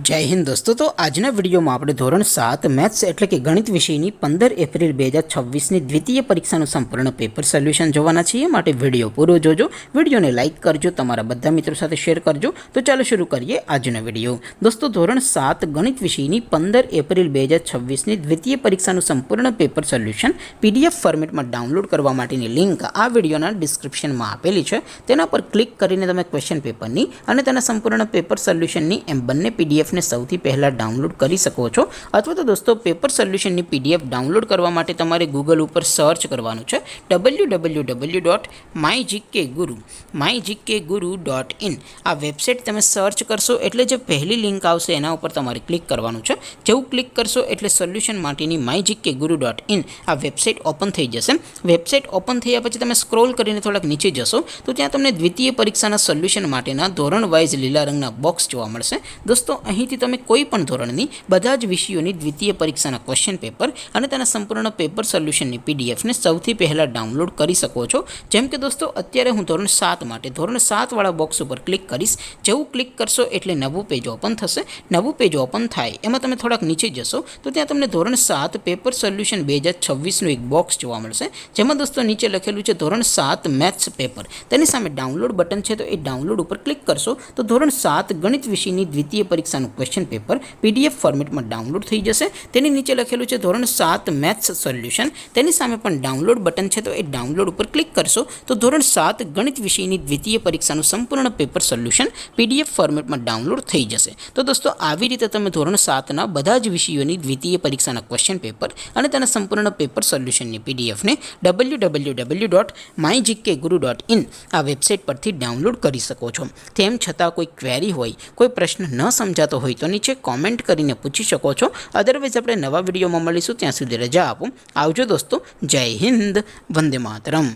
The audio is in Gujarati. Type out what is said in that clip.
जय हिंद दोस्तों। तो આજના વિડીયોમાં આપણે ધોરણ 7 મેથ્સ એટલે કે ગણિત વિષયની 15 એપ્રિલ 2026ની દ્વિતીય પરીક્ષાનું સંપૂર્ણ પેપર સોલ્યુશન જોવાના છીએ। માટે વિડીયો પૂરો જોજો, વિડીયોને લાઇક કરજો, તમારા બધા મિત્રો સાથે શેર કરજો। તો ચાલો શરૂ કરીએ આજનો વિડીયો। દોસ્તો ધોરણ 7 ગણિત વિષયની 15 એપ્રિલ 2026ની દ્વિતીય પરીક્ષાનું સંપૂર્ણ પેપર સોલ્યુશન પીડીએફ ફોર્મેટમાં ડાઉનલોડ કરવા માટેની લિંક આ વિડીયોના ડિસ્ક્રિપ્શનમાં આપેલી છે। તેના પર ક્લિક કરીને તમે ક્વેશ્ચન પેપરની અને તેના સંપૂર્ણ પેપર સોલ્યુશનની એમ બંને પીડીએફ ने સૌથી પહેલા ડાઉનલોડ કરી શકો છો। અથવા તો દોસ્તો પેપર સોલ્યુશનની પીડીએફ ડાઉનલોડ કરવા માટે તમારે ગૂગલ ઉપર સર્ચ કરવાનું છે www.mygkguru.in। આ વેબસાઇટ તમે સર્ચ કરશો એટલે જે પહેલી લિંક આવશે એના ઉપર તમારે ક્લિક કરવાનું છે। જેવું ક્લિક કરશો એટલે સોલ્યુશન માટેની mygkguru.in આ વેબસાઇટ ઓપન થઈ જશે। વેબસાઇટ ઓપન થયા પછી તમે સ્ક્રોલ કરીને થોડાક નીચે જશો તો ત્યાં તમને દ્વિતીય પરીક્ષાના સોલ્યુશન માટેના ધોરણ વાઇઝ લીલા રંગના બોક્સ જોવા મળશે। દોસ્તો અહીંથી તમે કોઈ પણ ધોરણની બધા જ વિષયોની દ્વિતીય પરીક્ષાના ક્વેશ્ચન પેપર અને તેના સંપૂર્ણ પેપર સોલ્યુશનની પીડીએફને સૌથી પહેલાં ડાઉનલોડ કરી શકો છો। જેમ કે દોસ્તો અત્યારે હું ધોરણ 7 માટે ધોરણ 7 વાળા બોક્સ ઉપર ક્લિક કરીશ। જેવું ક્લિક કરશો એટલે નવું પેજ ઓપન થશે। નવું પેજ ઓપન થાય એમાં તમે થોડાક નીચે જશો તો ત્યાં તમને ધોરણ 7 પેપર સોલ્યુશન 2026નું એક બોક્સ જોવા મળશે। જેમાં દોસ્તો નીચે લખેલું છે ધોરણ 7 મેથ્સ પેપર। તેની સામે ડાઉનલોડ બટન છે, તો એ ડાઉનલોડ ઉપર ક્લિક કરશો તો ધોરણ 7 ગણિત વિષયની દ્વિતીય પરીક્ષાનું ક્વેશ્ચન પેપર પીડીએફ ફોર્મેટમાં ડાઉનલોડ થઈ જશે। તેની નીચે લખેલું છે ધોરણ 7 મેથ્સ સોલ્યુશન। તેની સામે પણ ડાઉનલોડ બટન છે, તો એ ડાઉનલોડ ઉપર ક્લિક કરશો તો ધોરણ 7 ગણિત વિષયની દ્વિતીય પરીક્ષાનું સંપૂર્ણ પેપર સોલ્યુશન પીડીએફ ફોર્મેટમાં ડાઉનલોડ થઈ જશે। તો દોસ્તો આવી રીતે તમે ધોરણ 7ના બધા જ વિષયોની દ્વિતીય પરીક્ષાના ક્વેશ્ચન પેપર અને તેના સંપૂર્ણ પેપર સોલ્યુશનની પીડીએફને www.mygkguru.in આ વેબસાઇટ પરથી ડાઉનલોડ કરી શકો છો। તેમ છતાં કોઈ ક્વેરી હોય, કોઈ પ્રશ્ન ન સમજાતો હોય તો નીચે કોમેન્ટ કરીને પૂછી શકો છો। અદરવાઇઝ આપણે નવા વિડીયોમાં મળીશું, ત્યાં સુધી રજા આપો। આવજો દોસ્તો, જય હિન્દ, વંદે માતરમ।